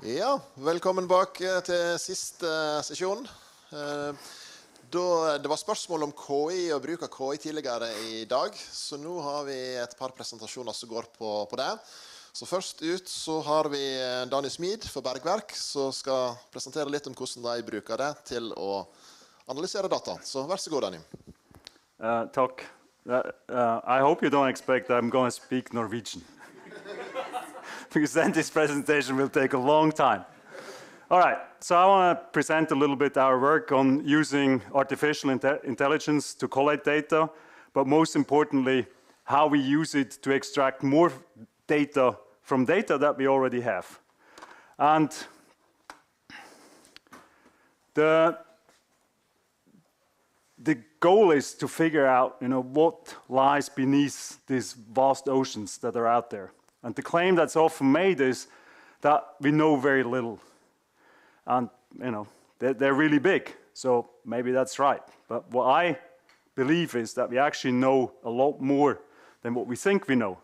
Ja, velkommen bak til siste sesjon. Det var spørsmål om KI og bruk av KI tidligere i dag, så nå har vi et par presentasjoner som går på det. Så først ut så har vi Dani Schmid for Bergwerk, som skal presentere litt om hvordan de bruker det til å analysere data. Så vær så god, Dani. Takk. I hope you don't expect I'm going to speak Norwegian. Because then this presentation will take a long time. All right, so I want to present a little bit our work on using artificial intelligence to collate data, but most importantly, how we use it to extract more data from data that we already have. And the goal is to figure out, what lies beneath these vast oceans that are out there. And the claim that's often made is that we know very little. And, they're really big, so maybe that's right. But what I believe is that we actually know a lot more than what we think we know.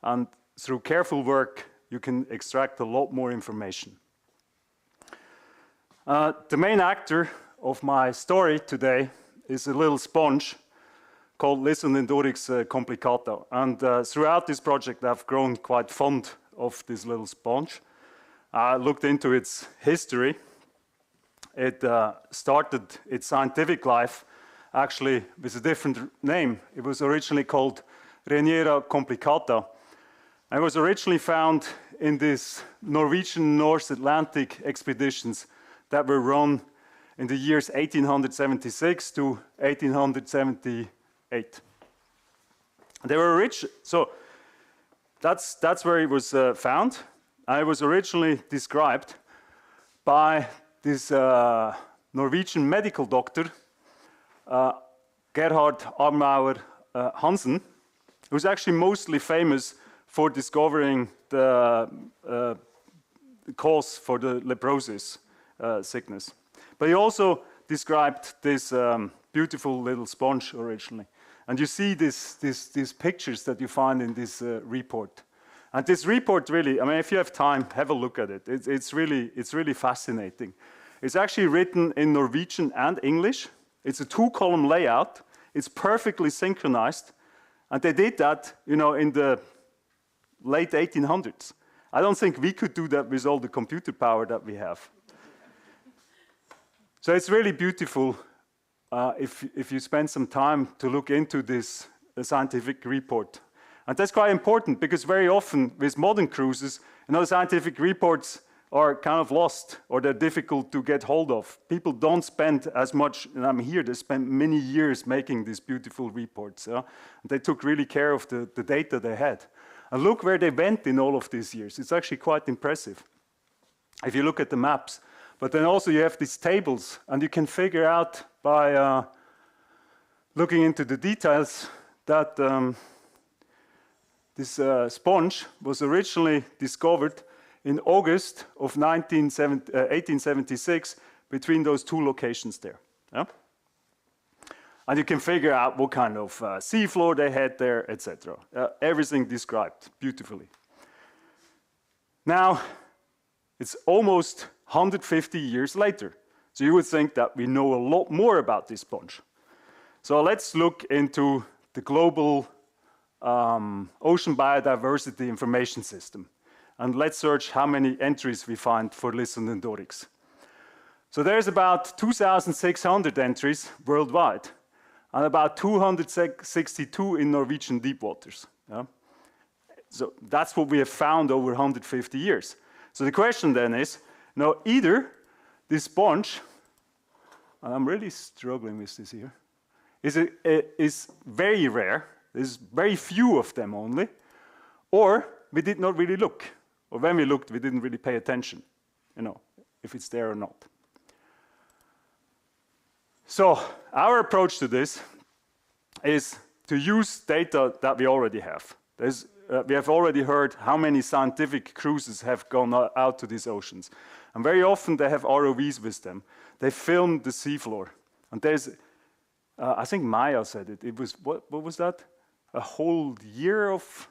And through careful work, you can extract a lot more information. The main actor of my story today is a little sponge called Lisandendorix complicata. And throughout this project, I've grown quite fond of this little sponge. I looked into its history. It started its scientific life actually with a different name. It was originally called Reniera complicata. And it was originally found in these Norwegian North Atlantic expeditions that were run in the years 1876 to 1878. They were rich, so that's where it was found. And it was originally described by this Norwegian medical doctor, Gerhard Armauer Hansen, who's actually mostly famous for discovering the cause for the leprosis sickness. But he also described this beautiful little sponge originally. And you see these pictures that you find in this report. And this report really, if you have time, have a look at it. It's really fascinating. It's actually written in Norwegian and English. It's a 2-column layout. It's perfectly synchronized. And they did that, in the late 1800s. I don't think we could do that with all the computer power that we have. So it's really beautiful if you spend some time to look into this scientific report. And that's quite important because very often with modern cruises, scientific reports are kind of lost or they're difficult to get hold of. People don't spend as much, and I'm here, they spent many years making these beautiful reports. They took really care of the data they had. And look where they went in all of these years. It's actually quite impressive if you look at the maps. But then also you have these tables, and you can figure out by looking into the details that this sponge was originally discovered in August of 1876 between those two locations there. Yeah? And you can figure out what kind of seafloor they had there, etc. Everything described beautifully. Now, it's almost 150 years later. So you would think that we know a lot more about this sponge. So let's look into the global ocean biodiversity information system. And let's search how many entries we find for Lisandendorix. So there's about 2,600 entries worldwide, and about 262 in Norwegian deep waters. Yeah? So that's what we have found over 150 years. So the question then is, either this sponge, and I'm really struggling with this here, is very rare, there's very few of them only, or we did not really look, or when we looked, we didn't really pay attention, if it's there or not. So our approach to this is to use data that we already have. We have already heard how many scientific cruises have gone out to these oceans. And very often they have ROVs with them. They film the seafloor. And there's, I think Maya said it. It was, what was that? A whole year of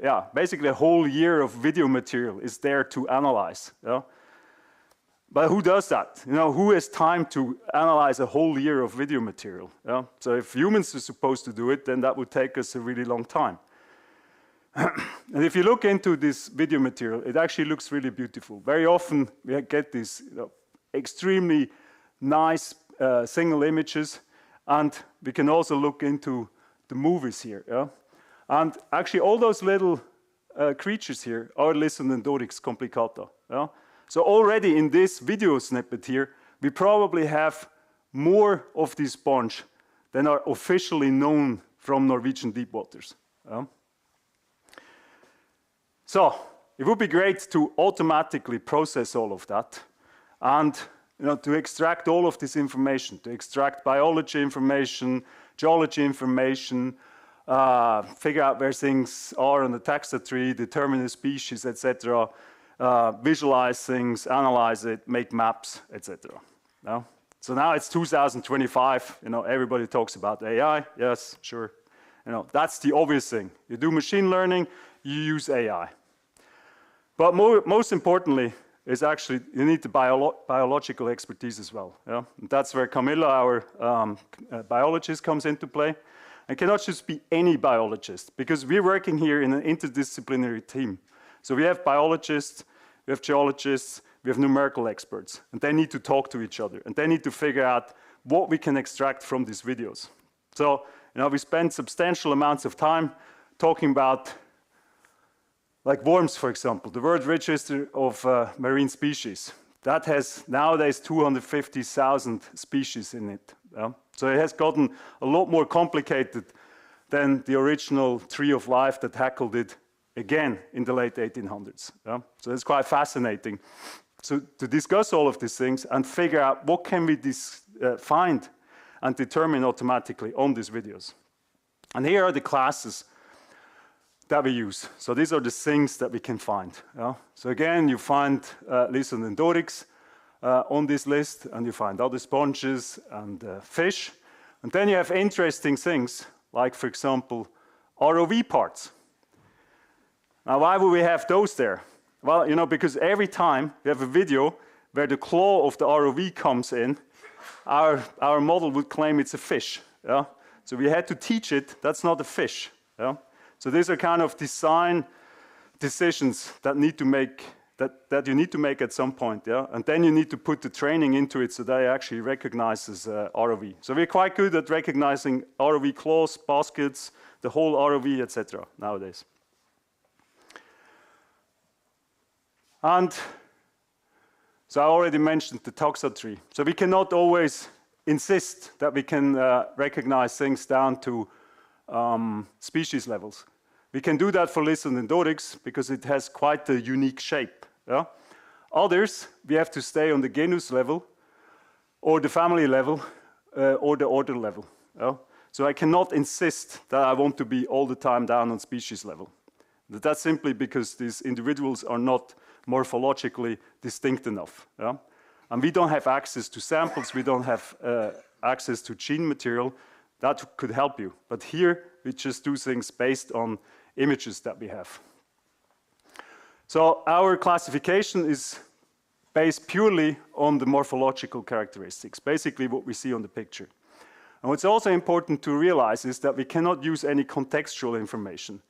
yeah, basically a whole year of video material is there to analyze. Yeah? But who does that? You know, who has time to analyze a whole year of video material? Yeah? So if humans are supposed to do it, then that would take us a really long time. And if you look into this video material, it actually looks really beautiful. Very often we get these extremely nice single images, and we can also look into the movies here. Yeah? And actually all those little creatures here are Lysandendorix complicata. Yeah? So already in this video snippet here, we probably have more of this sponge than are officially known from Norwegian deep waters. Yeah? So it would be great to automatically process all of that and to extract all of this information, to extract biology information, geology information, figure out where things are on the taxa tree, determine the species, etc., visualize things, analyze it, make maps, etc. Yeah? So now it's 2025, everybody talks about AI. Yes, sure. That's the obvious thing. You do machine learning, you use AI. But most importantly is actually you need the biological expertise as well. Yeah? And that's where Camilla, our biologist, comes into play. It cannot just be any biologist, because we're working here in an interdisciplinary team. So we have biologists, we have geologists, we have numerical experts, and they need to talk to each other, and they need to figure out what we can extract from these videos. So we spend substantial amounts of time talking about, like worms, for example, the World Register of Marine Species. That has nowadays 250,000 species in it. Yeah? So it has gotten a lot more complicated than the original Tree of Life that tackled it again in the late 1800s. Yeah? So it's quite fascinating. So to discuss all of these things and figure out what can we find and determine automatically on these videos. And here are the classes that we use. So these are the things that we can find. Yeah? So again, you find Lysandendorix on this list, and you find other sponges and fish. And then you have interesting things, like, for example, ROV parts. Now, why would we have those there? Well, because every time we have a video where the claw of the ROV comes in, our model would claim it's a fish. Yeah? So we had to teach it, that's not a fish. Yeah? So these are kind of design decisions that need to make that you need to make at some point, yeah. And then you need to put the training into it so that it actually recognizes ROV. So we're quite good at recognizing ROV claws, baskets, the whole ROV, etc. nowadays. And so I already mentioned the taxa tree. So we cannot always insist that we can recognize things down to species levels. We can do that for Lysandendorix because it has quite a unique shape. Yeah? Others, we have to stay on the genus level, or the family level, or the order level. Yeah? So I cannot insist that I want to be all the time down on species level. That's simply because these individuals are not morphologically distinct enough. Yeah? And we don't have access to samples, we don't have access to gene material. That could help you. But here, we just do things based on images that we have. So our classification is based purely on the morphological characteristics, basically what we see on the picture. And what's also important to realize is that we cannot use any contextual information.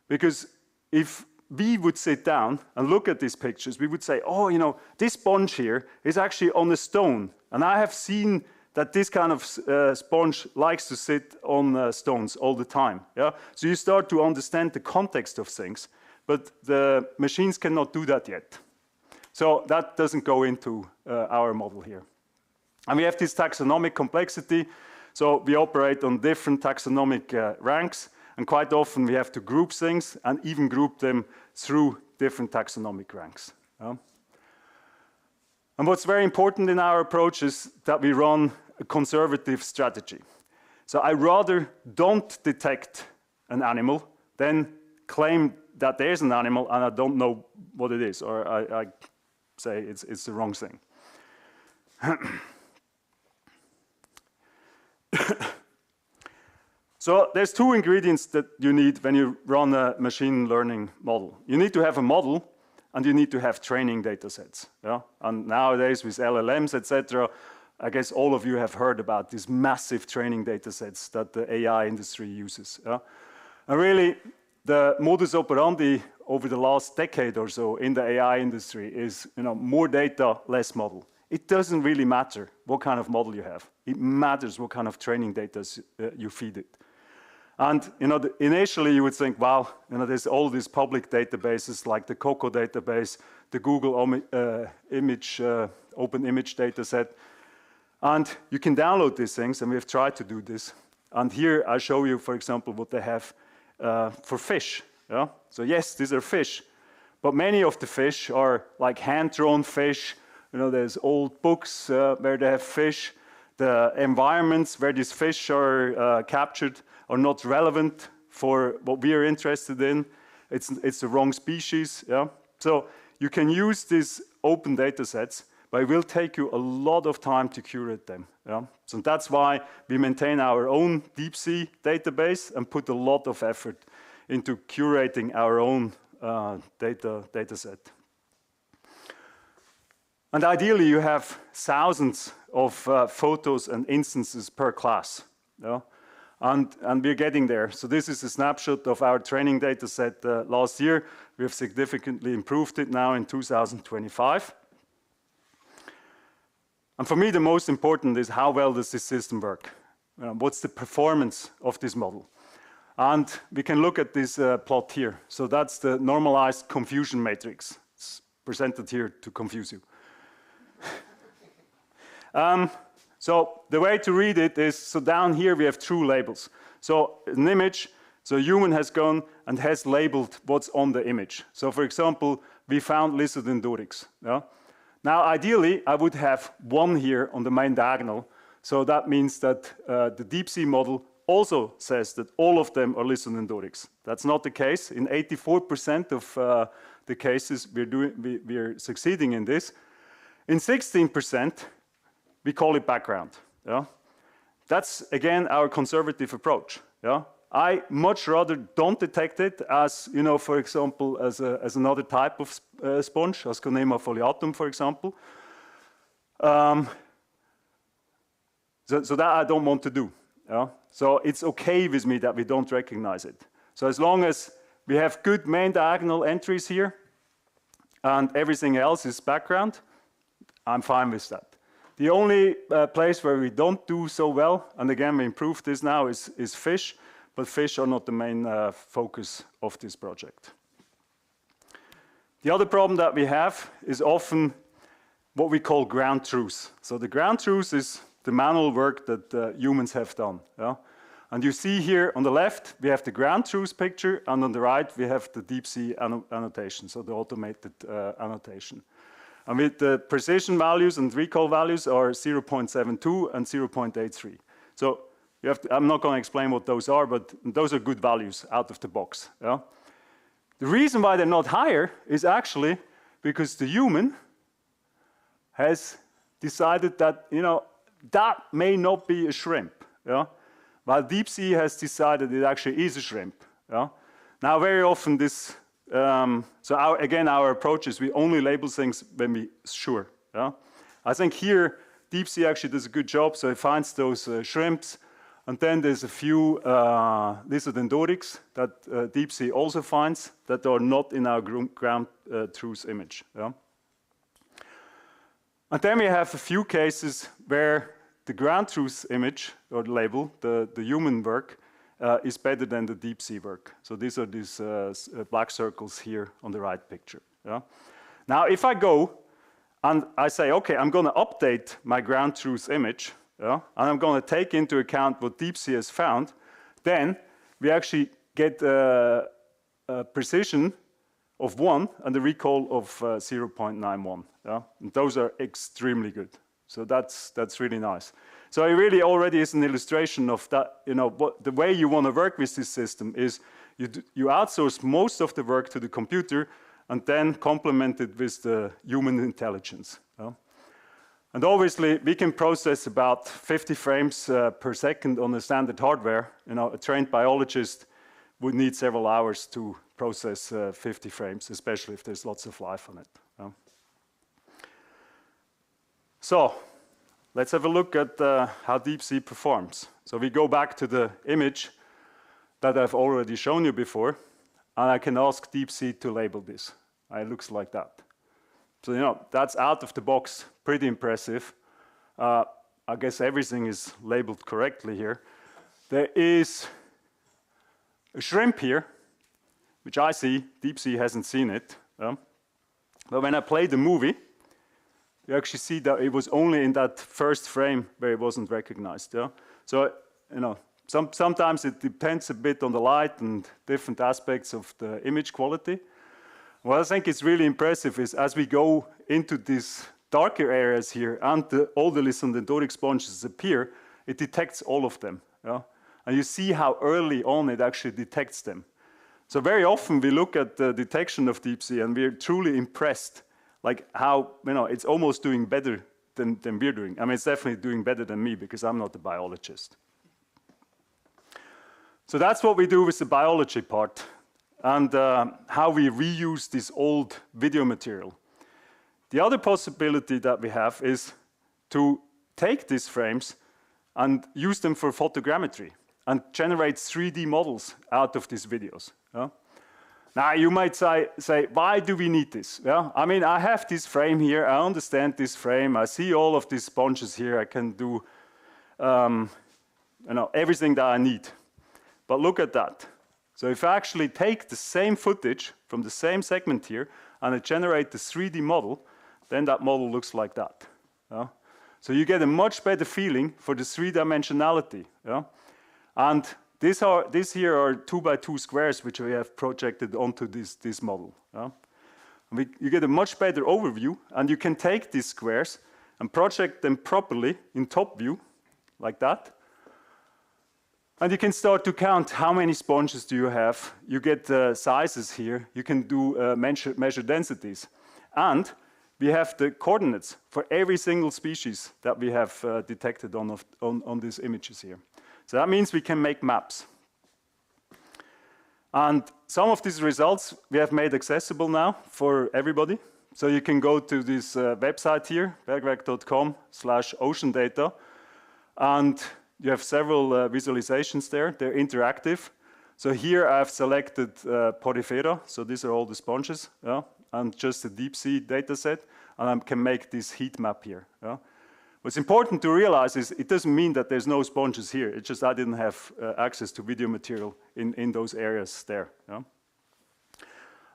Because if we would sit down and look at these pictures, we would say, oh, this sponge here is actually on a stone. And I have seen that this kind of sponge likes to sit on stones all the time. Yeah? So you start to understand the context of things, but the machines cannot do that yet. So that doesn't go into our model here. And we have this taxonomic complexity, so we operate on different taxonomic ranks, and quite often we have to group things and even group them through different taxonomic ranks. Yeah? And what's very important in our approach is that we run a conservative strategy. So I rather don't detect an animal than claim that there's an animal and I don't know what it is, or I say it's the wrong thing. So So there's two ingredients that you need when you run a machine learning model. You need to have a model, and you need to have training data sets. Yeah? And nowadays with LLMs, etc., I guess all of you have heard about these massive training data sets that the AI industry uses. Yeah? And really, the modus operandi over the last decade or so in the AI industry is, more data, less model. It doesn't really matter what kind of model you have. It matters what kind of training data you feed it. And initially you would think, well, there's all these public databases like the COCO database, the Google open image data set, and you can download these things, and we've tried to do this. And here I show you, for example, what they have for fish. Yeah? So yes, these are fish, but many of the fish are like hand-drawn fish. There's old books where they have fish. The environments where these fish are captured are not relevant for what we are interested in. It's the wrong species. Yeah? So you can use these open data sets, but it will take you a lot of time to curate them. Yeah? So that's why we maintain our own DeepSee database and put a lot of effort into curating our own data set. And ideally, you have thousands of photos and instances per class. Yeah? And we're getting there. So this is a snapshot of our training data set last year. We have significantly improved it now in 2025. And for me, the most important is how well does this system work? What's the performance of this model? And we can look at this plot here. So that's the normalized confusion matrix. It's presented here to confuse you. So the way to read it is, so down here we have true labels. So an image, so a human has gone and has labeled what's on the image. So for example, we found Lysodendorix. Yeah? Now ideally, I would have one here on the main diagonal. So that means that the DeepSee model also says that all of them are Lysodendorix. That's not the case. In 84% of the cases, we're succeeding in this. In 16%, we call it background. Yeah? That's, again, our conservative approach. Yeah? I much rather don't detect it as, for example, as another type of sponge, as Conema foliatum, for example. So that I don't want to do. Yeah? So it's okay with me that we don't recognize it. So as long as we have good main diagonal entries here, and everything else is background, I'm fine with that. The only place where we don't do so well, and again we improve this now, is fish, but fish are not the main focus of this project. The other problem that we have is often what we call ground truth. So the ground truth is the manual work that humans have done. Yeah? And you see here on the left, we have the ground truth picture, and on the right, we have the DeepSee annotation, so the automated annotation. And with the precision values and recall values are 0.72 and 0.83. So you have to, I'm not going to explain what those are, but those are good values out of the box. Yeah? The reason why they're not higher is actually because the human has decided that, that may not be a shrimp. Yeah? While DeepSee has decided it actually is a shrimp. Yeah? Now, very often this, so our approach is we only label things when we're sure. Yeah? I think here, DeepSee actually does a good job, so it finds those shrimps, and then there's a few Lysodendorix that DeepSee also finds that are not in our ground truth image. Yeah? And then we have a few cases where the ground truth image, or label, the human work, is better than the DeepSee work. So these are these black circles here on the right picture. Yeah? Now, if I go and I say, okay, I'm going to update my ground truth image, yeah, and I'm going to take into account what DeepSee has found, then we actually get a precision of 1 and a recall of 0.91. Yeah? And those are extremely good. So that's really nice. So it really already is an illustration of that, what the way you want to work with this system is you outsource most of the work to the computer and then complement it with the human intelligence. Yeah? And obviously, we can process about 50 frames per second on the standard hardware. You know, a trained biologist would need several hours to process 50 frames, especially if there's lots of life on it. So, let's have a look at how DeepSee performs. So we go back to the image that I've already shown you before, and I can ask DeepSee to label this. It looks like that. So, you know, that's out of the box, pretty impressive. I guess everything is labeled correctly here. There is a shrimp here, which I see. DeepSee hasn't seen it. But when I play the movie, you actually see that it was only in that first frame where it wasn't recognized. So, you know, sometimes it depends a bit on the light and different aspects of the image quality. What I think is really impressive is as we go into these darker areas here and all the Lysandendoric sponges appear, it detects all of them. And you see how early on it actually detects them. So very often we look at the detection of DeepSee and we're truly impressed, like how, you know, it's almost doing better than we're doing. I mean, it's definitely doing better than me because I'm not a biologist. So that's what we do with the biology part and how we reuse this old video material. The other possibility that we have is to take these frames and use them for photogrammetry and generate 3D models out of these videos. Now, you might say, why do we need this? I mean, I have this frame here, I understand this frame, I see all of these sponges here, I can do you know, everything that I need. But look at that. So if I actually take the same footage from the same segment here and I generate the 3D model, then that model looks like that. So you get a much better feeling for the three-dimensionality. And these here are 2x2 squares which we have projected onto this model. You get a much better overview, and you can take these squares and project them properly in top view, like that. And you can start to count how many sponges do you have. You get sizes here. You can do measure densities. And we have the coordinates for every single species that we have detected on these images here. So that means we can make maps. And some of these results we have made accessible now for everybody. So you can go to this website here, bergwerk.com/ocean data, and you have several visualizations there. They're interactive. So here I've selected Porifera. So these are all the sponges, and just a DeepSee data set, and I can make this heat map here. What's important to realize is it doesn't mean that there's no sponges here. It's just I didn't have access to video material in those areas there.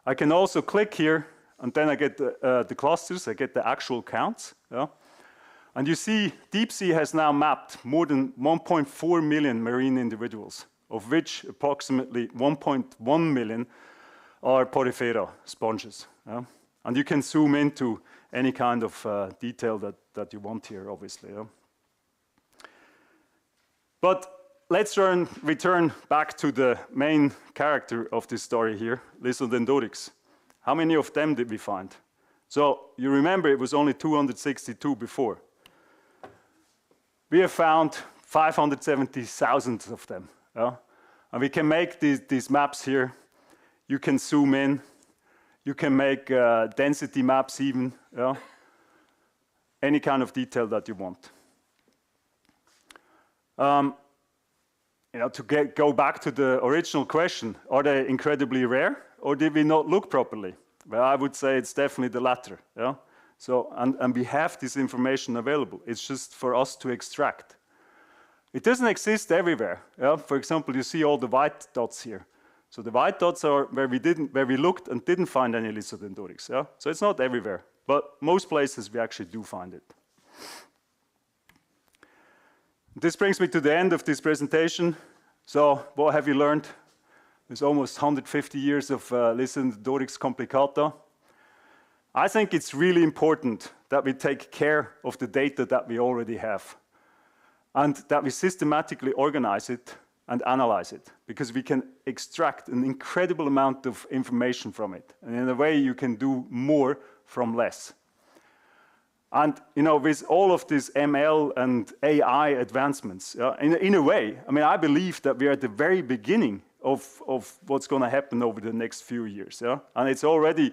I can also click here, and then I get the clusters, I get the actual counts. And you see DeepSee has now mapped more than 1.4 million marine individuals, of which approximately 1.1 million are Porifera sponges. And you can zoom into any kind of detail that you want here, obviously. But let's return back to the main character of this story here, Lysandendorix. How many of them did we find? So you remember it was only 262 before. We have found 570,000 of them. And we can make these maps here. You can zoom in. You can make density maps even. Any kind of detail that you want. To go back to the original question, are they incredibly rare or did we not look properly? Well, I would say it's definitely the latter. So, and we have this information available. It's just for us to extract. It doesn't exist everywhere. For example, you see all the white dots here. So the white dots are where we looked and didn't find any Lysandendorix. So it's not everywhere, but most places we actually do find it. This brings me to the end of this presentation. So what have you learned? There's almost 150 years of Lysandendorix complicata. I think it's really important that we take care of the data that we already have and that we systematically organize it and analyze it, because we can extract an incredible amount of information from it. And in a way, you can do more from less. And with all of this ML and AI advancements, in a way, I mean, I believe that we are at the very beginning of what's going to happen over the next few years. And it's already,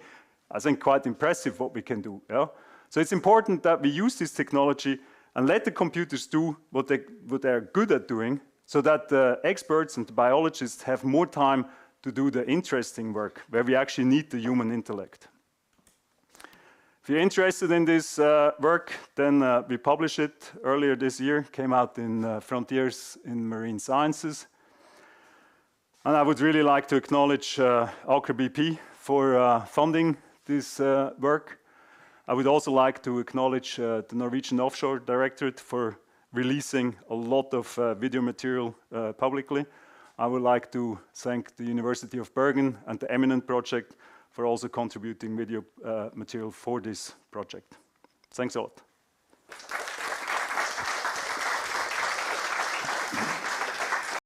I think, quite impressive what we can do. So it's important that we use this technology and let the computers do what they're good at doing, so that the experts and the biologists have more time to do the interesting work, where we actually need the human intellect. If you're interested in this work, then we published it earlier this year, came out in Frontiers in Marine Sciences. And I would really like to acknowledge Aker BP for funding this work. I would also like to acknowledge the Norwegian Offshore Directorate for releasing a lot of video material publicly. I would like to thank the University of Bergen and the Eminent Project for also contributing video material for this project. Thanks a lot.